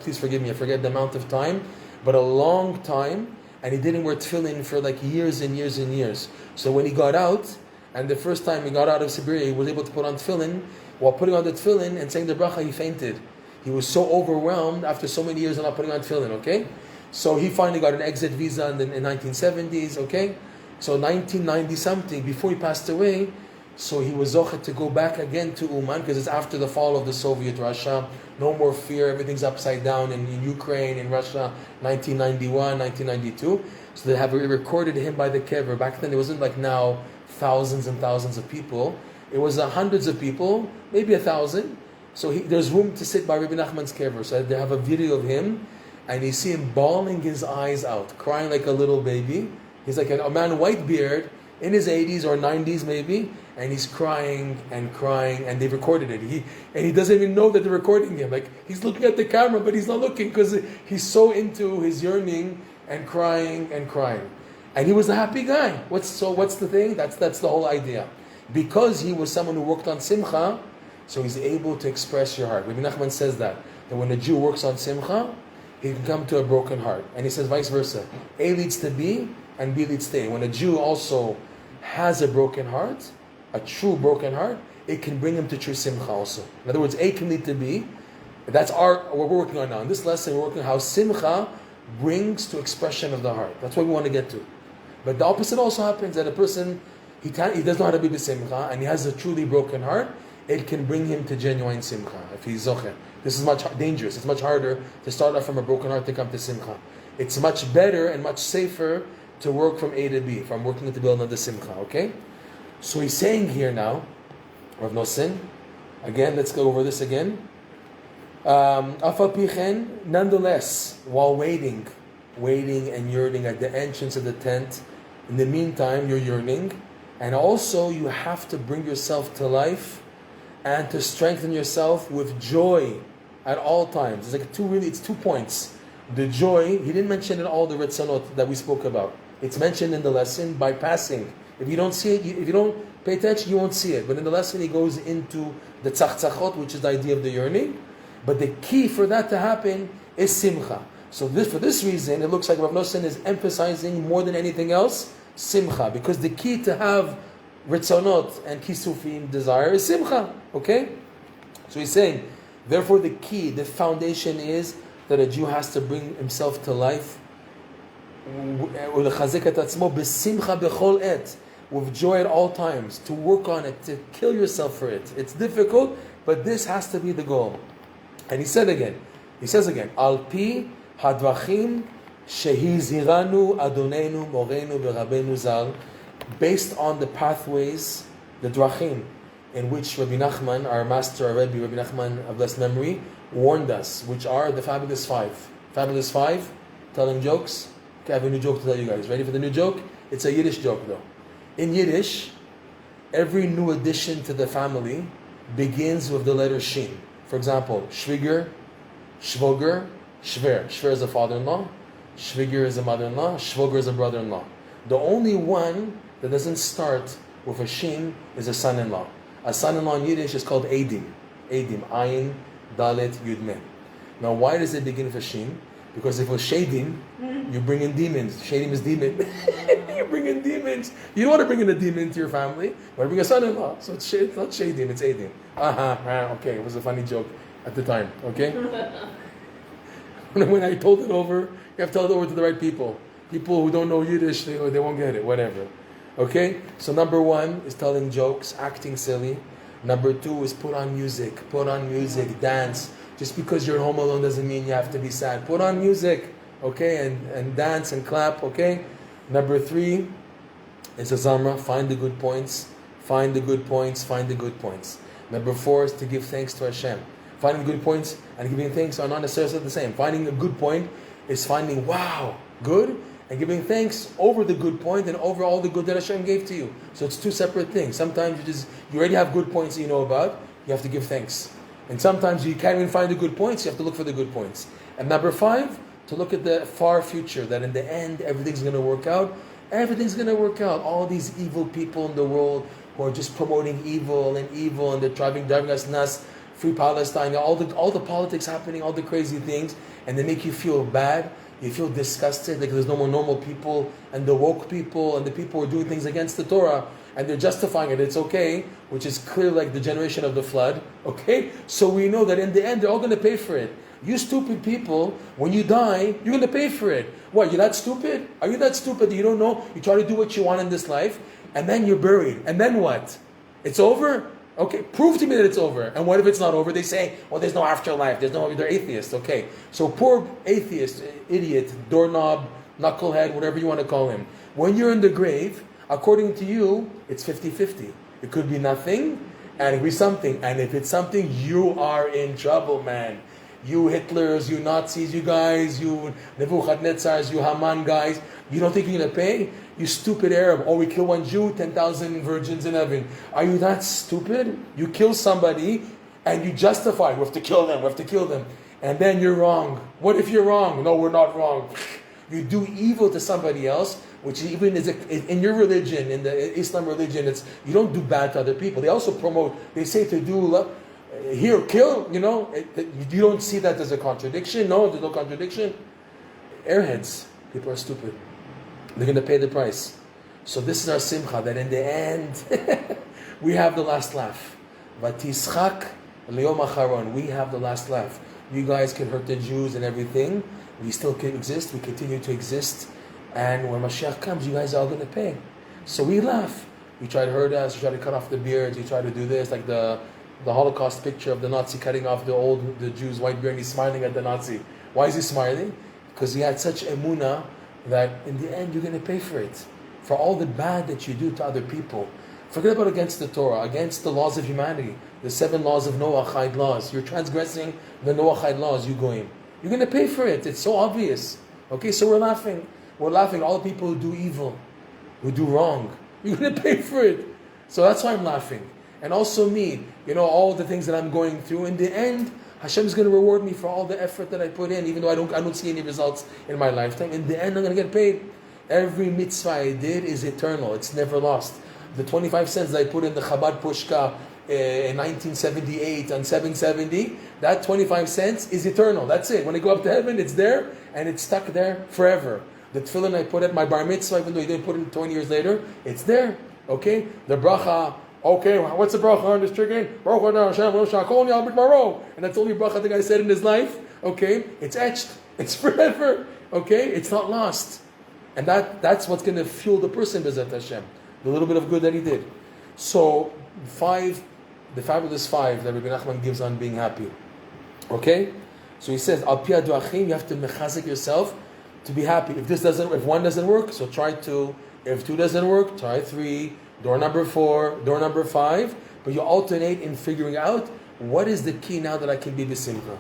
Speaker 1: please forgive me, I forget the amount of time, but a long time, and he didn't wear tefillin for like years and years and years. So when he got out, and the first time he got out of Siberia, he was able to put on tefillin. While putting on the tefillin and saying the bracha, he fainted. He was so overwhelmed after so many years of not putting on tefillin, okay? So he finally got an exit visa in the 1970s, okay? So 1990 something, before he passed away, so he was zochet to go back again to Uman, because it's after the fall of the Soviet Russia. No more fear, everything's upside down in Ukraine, in Russia, 1991, 1992. So they have recorded him by the kever. Back then it wasn't like now, thousands and thousands of people. It was hundreds of people, maybe 1,000. So there's room to sit by Rabbi Nachman's kever. So they have a video of him, and you see him bawling his eyes out, crying like a little baby. He's like a man, white beard, in his 80s or 90s maybe, and he's crying, and they've recorded it. He doesn't even know that they're recording him. Like, he's looking at the camera, but he's not looking because he's so into his yearning and crying. And he was a happy guy. What's the thing? That's the whole idea. Because he was someone who worked on simcha, so he's able to express your heart. Rabbi Nachman says that when a Jew works on simcha, he can come to a broken heart. And he says vice versa. A leads to B, and B leads to A. When a Jew also has a broken heart, a true broken heart, it can bring him to true simcha also. In other words, A can lead to B. That's what we're working on now. In this lesson, we're working on how simcha brings to expression of the heart. That's what we want to get to. But the opposite also happens, that a person, he doesn't know how to be b'simcha, and he has a truly broken heart. It can bring him to genuine simcha if he's zocher. This is much dangerous. It's much harder to start off from a broken heart to come to simcha. It's much better and much safer to work from A to B, from working to build another simcha. Okay? So he's saying here now, Reb Noson, again, let's go over this again. Afal pichen, nonetheless, while waiting and yearning at the entrance of the tent, in the meantime, you're yearning, and also you have to bring yourself to life and to strengthen yourself with joy at all times. It's 2 points. The joy, he didn't mention in all the ratsonot that we spoke about. It's mentioned in the lesson by passing. If you don't see it, if you don't pay attention, you won't see it. But in the lesson, he goes into the tzachtzachot, which is the idea of the yearning. But the key for that to happen is simcha. So for this reason, it looks like Reb Noson is emphasizing more than anything else, simcha. Because the key to have ratzonot and kisufim, desire, is simcha. Okay? So he's saying, therefore the key, the foundation is that a Jew has to bring himself to life with joy at all times, to work on it, to kill yourself for it. It's difficult, but this has to be the goal. And he says again, Al pi hadvachim shehiziranu Adonenu Morenu V'Rabbeinu Zal, based on the pathways, the drachim, in which Rabbi Nachman, our master, our Rebbe, Rabbi Nachman of blessed memory, warned us, which are the Fabulous Five. Fabulous Five, telling jokes. Okay, I have a new joke to tell you guys. Ready for the new joke? It's a Yiddish joke though. In Yiddish, every new addition to the family begins with the letter Shin. For example, Schwiger, Schwoger, Schwer. Schwer is a father-in-law. Schwiger is a mother-in-law. Schwoger is a brother-in-law. The only one that doesn't start with a Shin is a son-in-law. A son-in-law in Yiddish is called Eidim. Eidim. Ayin, Dalet, Yud, Mem. Now, why does it begin with a Shin? Because if it was Shadim, you bring in demons. Shadim is demon. You bring in demons. You don't want to bring in a demon into your family. You want to bring a son-in-law. So it's not Shadim, it's Eidim. Okay, it was a funny joke at the time. Okay? When I told it over, you have to tell it over to the right people. People who don't know Yiddish, they won't get it, whatever. Okay? So number one is telling jokes, acting silly. Number two is put on music, dance. Just because you're home alone doesn't mean you have to be sad. Put on music, okay, and dance and clap, okay? Number three is a zamra, find the good points. Number four is to give thanks to Hashem. Finding good points and giving thanks are not necessarily the same. Finding a good point is finding, wow, good, and giving thanks over the good point and over all the good that Hashem gave to you. So it's two separate things. Sometimes you already have good points that you know about. you have to give thanks. And sometimes you can't even find the good points, you have to look for the good points. And number 5, to look at the far future, that in the end, everything's going to work out. Everything's going to work out. All these evil people in the world who are just promoting evil, and they're driving us nuts. Free Palestine, all the politics happening, all the crazy things, and they make you feel bad. You feel disgusted, like there's no more normal people, and the woke people, and the people who are doing things against the Torah, and they're justifying it. It's okay, which is clear like the generation of the flood. Okay, so we know that in the end they're all going to pay for it. You stupid people, when you die, you're going to pay for it. What? You're that stupid? Are you that stupid that you don't know? You try to do what you want in this life, and then you're buried, and then what? It's over. Okay, prove to me that it's over. And what if it's not over? They say, well, there's no afterlife. They're atheists. Okay, so poor atheist, idiot, doorknob, knucklehead, whatever you want to call him. When you're in the grave, according to you, it's 50-50. It could be nothing, and it could be something. And if it's something, you are in trouble, man. You Hitlers, you Nazis, you guys, you Nebuchadnezzars, you Haman guys, you don't think you're going to pay? You stupid Arab. Oh, we kill one Jew, 10,000 virgins in heaven. Are you that stupid? You kill somebody and you justify, we have to kill them. And then you're wrong. What if you're wrong? No, we're not wrong. You do evil to somebody else, which even is in your religion, in the Islam religion, you don't do bad to other people. They also promote, they say to do, here, kill, you don't see that as a contradiction. No, there's no contradiction. Airheads, people are stupid. They're going to pay the price. So this is our simcha, that in the end, we have the last laugh. Vatischak leyom acharon. We have the last laugh. You guys can hurt the Jews and everything. We still can exist. We continue to exist. And when Mashiach comes, you guys are all going to pay. So we laugh. You try to hurt us. You try to cut off the beards. You try to do this, like the Holocaust picture of the Nazi cutting off the Jew's white beard. And he's smiling at the Nazi. Why is he smiling? Because he had such emunah that in the end you're going to pay for it. For all the bad that you do to other people. Forget about against the Torah, against the laws of humanity. The 7 laws of Noachide laws. You're transgressing the Noachide laws, you goyim. You're going to pay for it. It's so obvious. Okay, so we're laughing. We're laughing at all the people who do evil, who do wrong. You're going to pay for it. So that's why I'm laughing. And also me, all the things that I'm going through. In the end, Hashem is going to reward me for all the effort that I put in, even though I don't see any results in my lifetime. In the end, I'm going to get paid. Every mitzvah I did is eternal. It's never lost. The 25 cents that I put in the Chabad Pushka in 1978 on 770, that 25 cents is eternal. That's it. When I go up to heaven, it's there, and it's stuck there forever. The tefillin I put at my bar mitzvah, even though you didn't put it 20 years later, it's there. Okay? The bracha. Okay, what's the bracha on this chicken? And that's the only bracha the guy said in his life. Okay, it's etched. It's forever. Okay, it's not lost. And that's what's going to fuel the person, B'ezrat Hashem. The little bit of good that he did. So, the fabulous 5 that Rabbi Nachman gives on being happy. Okay? So he says, Al pi haduachim, you have to mechazik yourself to be happy. If 1 doesn't work, so try 2. If 2 doesn't work, try 3. Door number 4, door number 5, but you alternate in figuring out what is the key now that I can be b'simcha.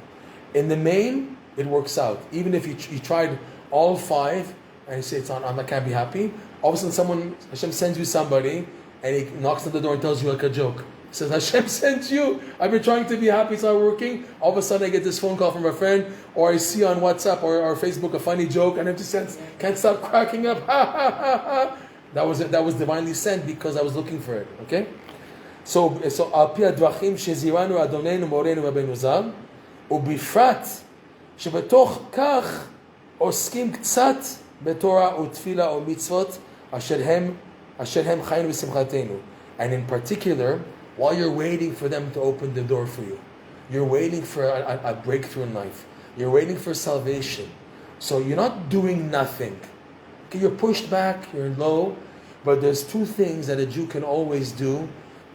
Speaker 1: In the main, it works out. Even if you tried all 5 and you say I can't be happy, all of a sudden Hashem sends you somebody and he knocks on the door and tells you like a joke. He says, Hashem sent you. I've been trying to be happy, it's not working. All of a sudden I get this phone call from a friend, or I see on WhatsApp or Facebook a funny joke, and I just can't stop cracking up. Ha ha ha ha. That was divinely sent because I was looking for it. Okay, so al pi hadrachim sheziranu Adonenu Morenu Rabbeinu Zal, ubifrat shebetoch kach oskim ktsat betorah utfila or mitzvot asher hem chayinu v'simchatenu. And in particular, while you're waiting for them to open the door for you, you're waiting for a breakthrough in life. You're waiting for salvation. So you're not doing nothing. Okay, you're pushed back, you're low, but there's 2 things that a Jew can always do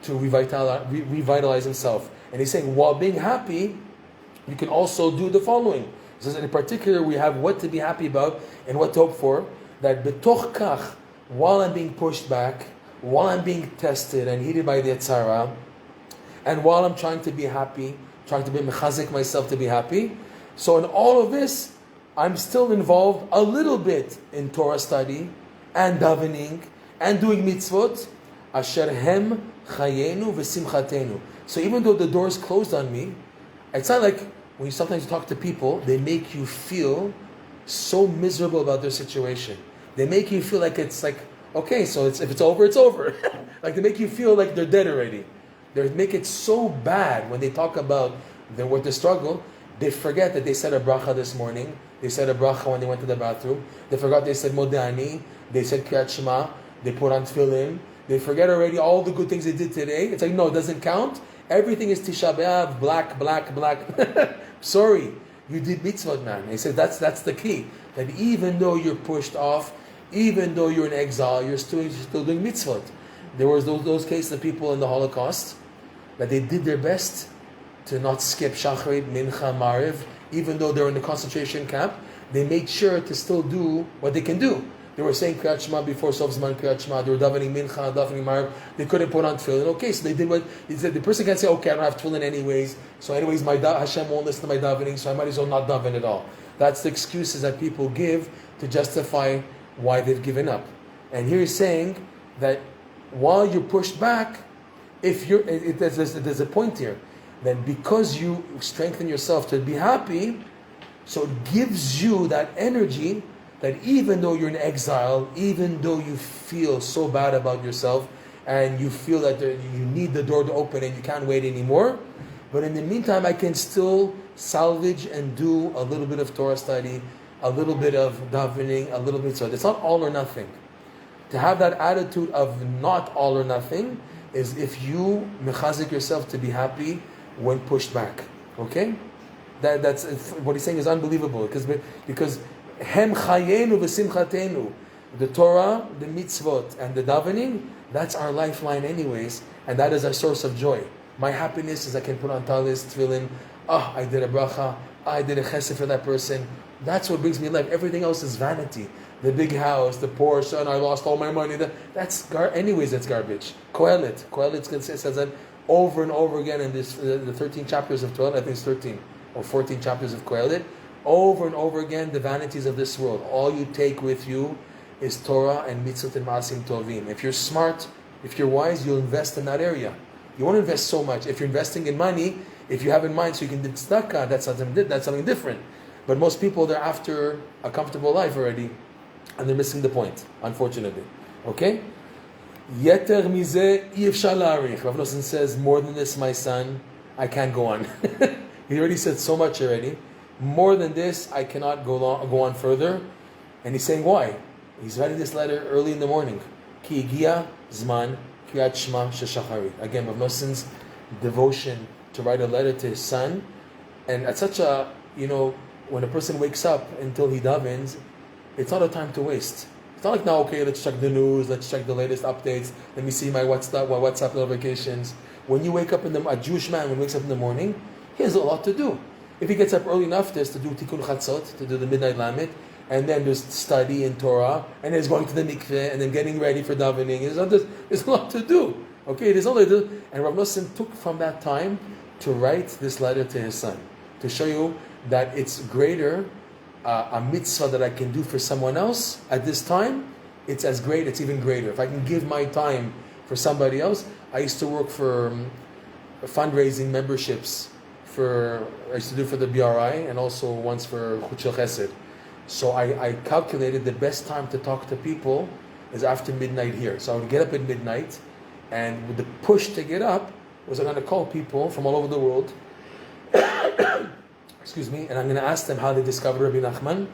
Speaker 1: to revitalize himself. And he's saying, while being happy, you can also do the following. He says, in particular, we have what to be happy about and what to hope for. That betoch kach, while I'm being pushed back, while I'm being tested and heated by the Yetzirah, and while I'm trying to be happy, trying to be mechazik myself to be happy, so in all of this, I'm still involved a little bit in Torah study and davening and doing mitzvot. Asher hem chayenu v'simchatenu. So even though the door is closed on me, it's not like when you sometimes talk to people, they make you feel so miserable about their situation. They make you feel like it's like, okay, so if it's over, it's over. Like they make you feel like they're dead already. They make it so bad when they talk about what the struggle. They forget that they said a bracha this morning. They said a bracha when they went to the bathroom. They forgot they said modani. They said kriyat shema. They put on tefillin. They forget already all the good things they did today. It's like, no, it doesn't count. Everything is Tisha B'Av, black. Sorry, you did mitzvot, man. He said that's the key. That even though you're pushed off, even though you're in exile, you're still doing mitzvot. There was those cases of people in the Holocaust that they did their best to not skip Shacharit, Mincha, Mariv, even though they're in the concentration camp. They made sure to still do what they can do. They were saying Kriyat Shema before Sof Zman Kriyat Shema. They were davening Mincha, davening Mariv. They couldn't put on tefillin. Okay, so they did what he said. The person can't say, okay, I don't have tefillin anyways. So anyways, Hashem won't listen to my davening, so I might as well not daven at all. That's the excuses that people give to justify why they've given up. And here he's saying that while you're pushed back, there's a point here. Then because you strengthen yourself to be happy, so it gives you that energy that even though you're in exile, even though you feel so bad about yourself, and you feel that you need the door to open and you can't wait anymore, but in the meantime, I can still salvage and do a little bit of Torah study, a little bit of davening, a little bit. So it's not all or nothing. To have that attitude of not all or nothing is if you mechazik yourself to be happy when pushed back. Okay, that's what he's saying is unbelievable because hem chayenu v'simchatenu, the Torah, the mitzvot, and the davening. That's our lifeline, anyways, and that is our source of joy. My happiness is I can put on talis, tefillin. I did a bracha. I did a chesed for that person. That's what brings me life. Everything else is vanity. The big house, the Porsche, and I lost all my money. That's garbage. Kohelet says that over and over again in the 13 chapters of Torah. I think it's 13 or 14 chapters of Kohelet. Over and over again, the vanities of this world. All you take with you is Torah and mitzvot and maasim tovim. If you're smart, if you're wise, you'll invest in that area. You won't invest so much. If you're investing in money, if you have in mind so you can do tzedakah, that's something different. But most people, they're after a comfortable life already, and they're missing the point, unfortunately. Okay? Yeter mizeh yifshar la'arich. Reb Noson says, more than this, my son, I can't go on. He already said so much already. More than this, I cannot go on further. And he's saying why? He's writing this letter early in the morning. Ki higia zman kriyat shema sheshacharit. Again, Reb Noson's devotion to write a letter to his son. And at such a, when a person wakes up until he davens, it's not a time to waste. It's not like now, okay, let's check the news, let's check the latest updates, let me see my WhatsApp notifications. When you wake up a Jewish man, when he wakes up in the morning, he has a lot to do. If he gets up early enough, there's to do tikkun chatzot, to do the midnight lamed, and then there's study in Torah, and there's going to the mikveh, and then getting ready for davening. There's a lot to do. Okay, there's a lot to do. And Reb Noson took from that time to write this letter to his son, to show you that it's greater, a mitzvah that I can do for someone else at this time, it's as great, it's even greater. If I can give my time for somebody else, I used to work for fundraising memberships I used to do for the BRI and also once for Chut Chesed. So I calculated the best time to talk to people is after midnight here. So I would get up at midnight, and with the push to get up was I'm going to call people from all over the world excuse me, and I'm going to ask them how they discovered Rabbi Nachman.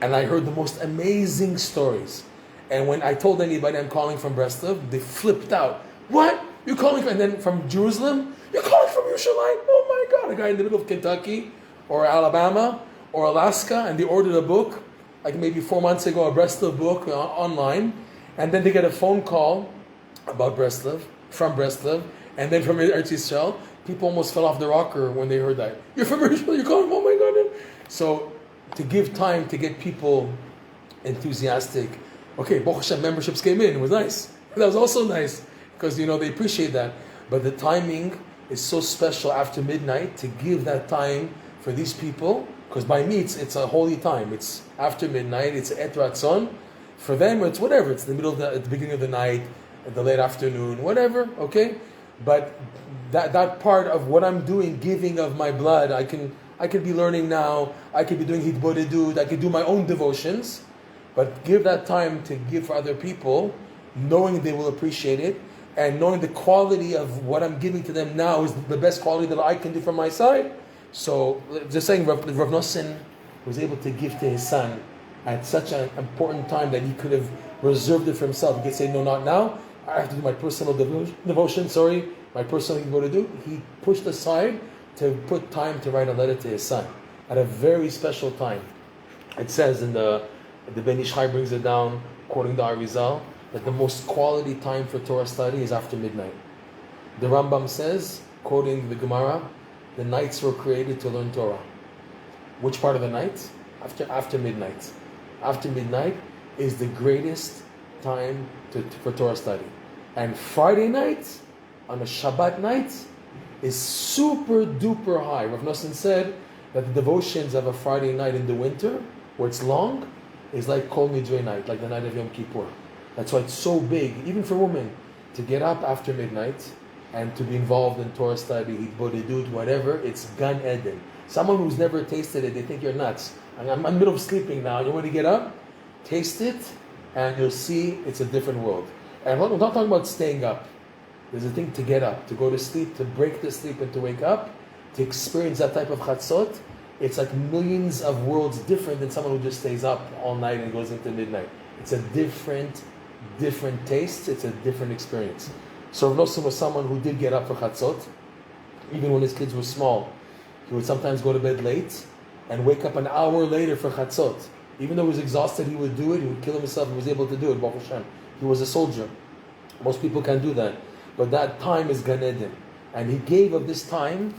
Speaker 1: And I heard the most amazing stories. And when I told anybody I'm calling from Breslov, they flipped out. What? You're calling from, and then from Jerusalem? You're calling from Yerushalayim? Oh my God. A guy in the middle of Kentucky or Alabama or Alaska, and they ordered a book, like maybe 4 months ago, a Breslov book online. And then they get a phone call about Breslov, from Breslov, and then from Eretz Yisrael. People almost fell off the rocker when they heard that. You're from Israel, you're calling, oh my God. So to give time to get people enthusiastic. Okay, Baruch Hashem memberships came in, it was nice. That was also nice, because they appreciate that. But the timing is so special after midnight to give that time for these people, because by me it's a holy time. It's after midnight, it's et ratson. For them it's whatever, it's the middle of at the beginning of the night, at the late afternoon, whatever, okay? But that part of what I'm doing, giving of my blood, I could be learning now. I could be doing hitbodedut. I could do my own devotions, but give that time to give for other people, knowing they will appreciate it, and knowing the quality of what I'm giving to them now is the best quality that I can do from my side. So, just saying, Reb Noson was able to give to his son at such an important time that he could have reserved it for himself. He could say, no, not now. I have to do my personal devotion, my personal hitbodedut. He pushed aside to put time to write a letter to his son at a very special time. It says in the Ben Ish Chai brings it down, quoting the Arizal, that the most quality time for Torah study is after midnight. The Rambam says, quoting the Gemara, the nights were created to learn Torah. Which part of the night? After midnight. After midnight is the greatest time for Torah study. And Friday night, on a Shabbat night, is super duper high. Reb Noson said that the devotions of a Friday night in the winter, where it's long, is like Kol Nidre night, like the night of Yom Kippur. That's why it's so big, even for women, to get up after midnight and to be involved in Torah study, hitbodedut, whatever. It's Gan Eden. Someone who's never tasted it, they think you're nuts. I'm in the middle of sleeping now. You want to get up? Taste it, and you'll see it's a different world. And we're not talking about staying up. There's a thing to get up, to go to sleep, to break the sleep and to wake up, to experience that type of chatzot. It's like millions of worlds different than someone who just stays up all night and goes into midnight. It's a different taste. It's a different experience. So Reb Noson was someone who did get up for chatzot. Even when his kids were small, he would sometimes go to bed late and wake up an hour later for chatzot. Even though he was exhausted, he would do it. He would kill himself. He was able to do it. Baruch Hashem. He was a soldier. Most people can't do that. But that time is Gan Eden. And he gave of this time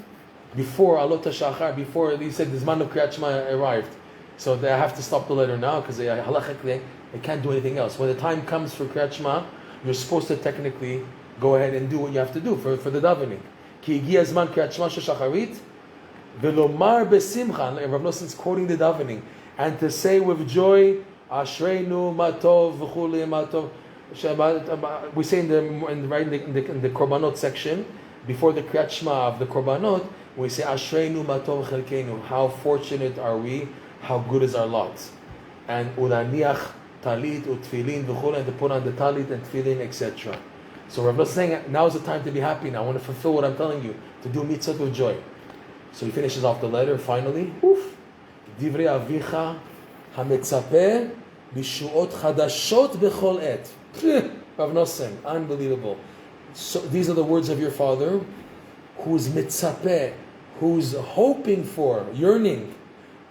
Speaker 1: before Alot HaShachar, before he said the Zman of Kriyat Shema arrived. So they have to stop the letter now because halachically they can't do anything else. When the time comes for Kriyat Shema, you're supposed to technically go ahead and do what you have to do for the davening. Ki higia Zman Kriyat Shema Shacharit Velomar besimcha. Reb Noson's quoting the davening. And to say with joy, Ashreinu matov v'chuli matov. We say in the korbanot section, before the Kriyat Shema of the korbanot, we say Ashreinu matov chelkeinu. How fortunate are we? How good is our lot? And ulaniach talit utfilin v'chul, and to put on the talit and tefillin, etc. So Rav is saying now is the time to be happy. Now I want to fulfill what I'm telling you, to do mitzvot with joy. So he finishes off the letter finally. Divrei avicha hametzapeh bishuot chadashot bechol et. Rav Noson, unbelievable. So these are the words of your father, who's mitzapeh, who's hoping for, yearning,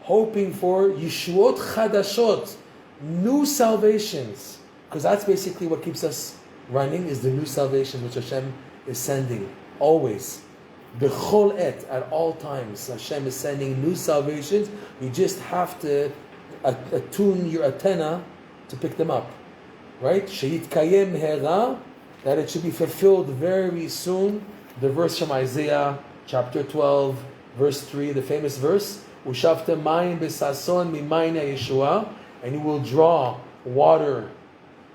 Speaker 1: hoping for yeshuot chadashot, new salvations, because that's basically what keeps us running, is the new salvation which Hashem is sending always. Bechol et, at all times, Hashem is sending new salvations. You just have to attune your antenna to pick them up. Right? Sheyitkayem hera, that it should be fulfilled very soon. The verse from Isaiah chapter 12, verse 3, the famous verse, Ushavte mayim besason mimayne Yeshua, and you will draw water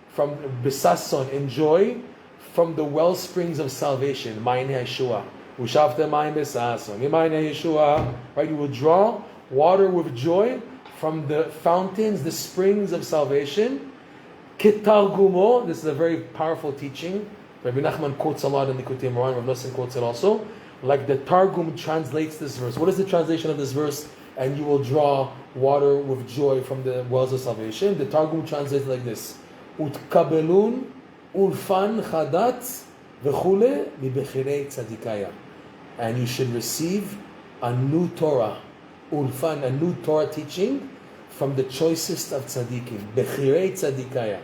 Speaker 1: from besason, in joy, from the well springs of salvation, mayne Yeshua. Ushavte mayim besason mimayne Yeshua, right? You will draw water with joy from the fountains, the springs of salvation. Kitargumo, this is a very powerful teaching. Rabbi Nachman quotes a lot in the Likutei Moharan. Reb Noson quotes it also. Like the Targum translates this verse. What is the translation of this verse? And you will draw water with joy from the wells of salvation. The Targum translates like this: Utkabelun ulfan chadat v'chule mibechirei tzadikaya. And you should receive a new Torah, ulfan, a new Torah teaching from the choicest of tzaddikim, bechirei tzadikaya.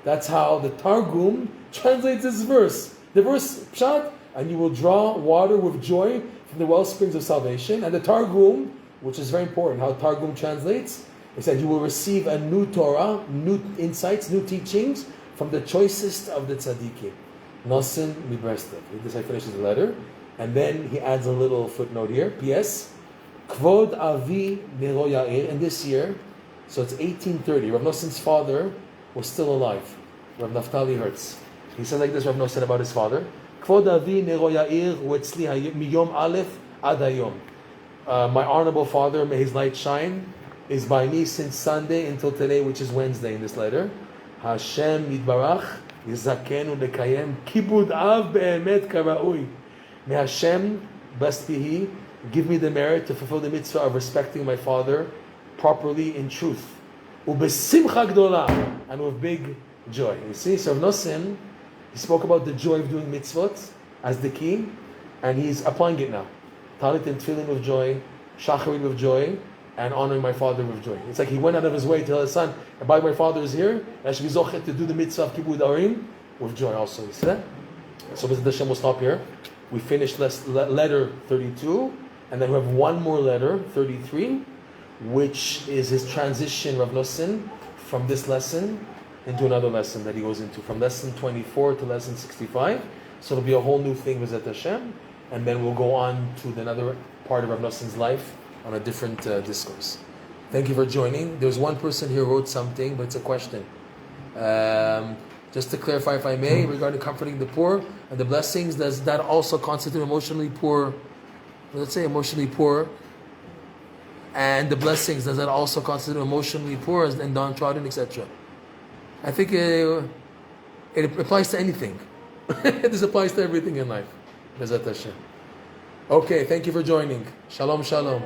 Speaker 1: That's how the Targum translates this verse. The verse pshat, and you will draw water with joy from the well springs of salvation. And the Targum, which is very important, how Targum translates, it said you will receive a new Torah, new insights, new teachings from the choicest of the tzaddikim. Noson mi breslov. This I finishes the letter, and then he adds a little footnote here. P.S. Kvod avi nero yair. And this year, so it's 1830. Reb Noson's father was still alive. Reb Naftali Hertz. He said like this, Reb Noson, about his father. כבוד אבי נרו יאיר הוא אצלי מיום א' עד היום. My honorable father, may his light shine, is by me since Sunday until today, which is Wednesday in this letter. Hashem yitbarach yizakenu lekayem kibud av be'emet karaui. May Hashem, blessed be He, give me the merit to fulfill the mitzvah of respecting my father properly in truth. Ubesimcha gdola, and with big joy. You see, so Reb Noson, he spoke about the joy of doing mitzvot as the key, and he's applying it now. Talit and tefillin with joy, shacharit with joy, and honoring my father with joy. It's like he went out of his way to tell his son, "Abba, my father is here, I should be zochet to do the mitzvah of kibud arim with joy also." You see that? So B'ezrat Hashem, we'll stop here. We finished letter 32, and then we have one more letter, 33, which is his transition, Reb Noson, from this lesson into another lesson that he goes into, from lesson 24 to lesson 65. So it'll be a whole new thing, B'ezrat Hashem, and then we'll go on to another part of Reb Noson's life on a different discourse. Thank you for joining. There's one person here who wrote something, but it's a question. Just to clarify, if I may, regarding comforting the poor and the blessings, does that also constitute emotionally poor? Let's say emotionally poor. And the blessings, does that also constitute emotionally poor and downtrodden, etc.? I think it applies to anything. This applies to everything in life. B'ezrat Hashem. Okay, thank you for joining. Shalom, shalom.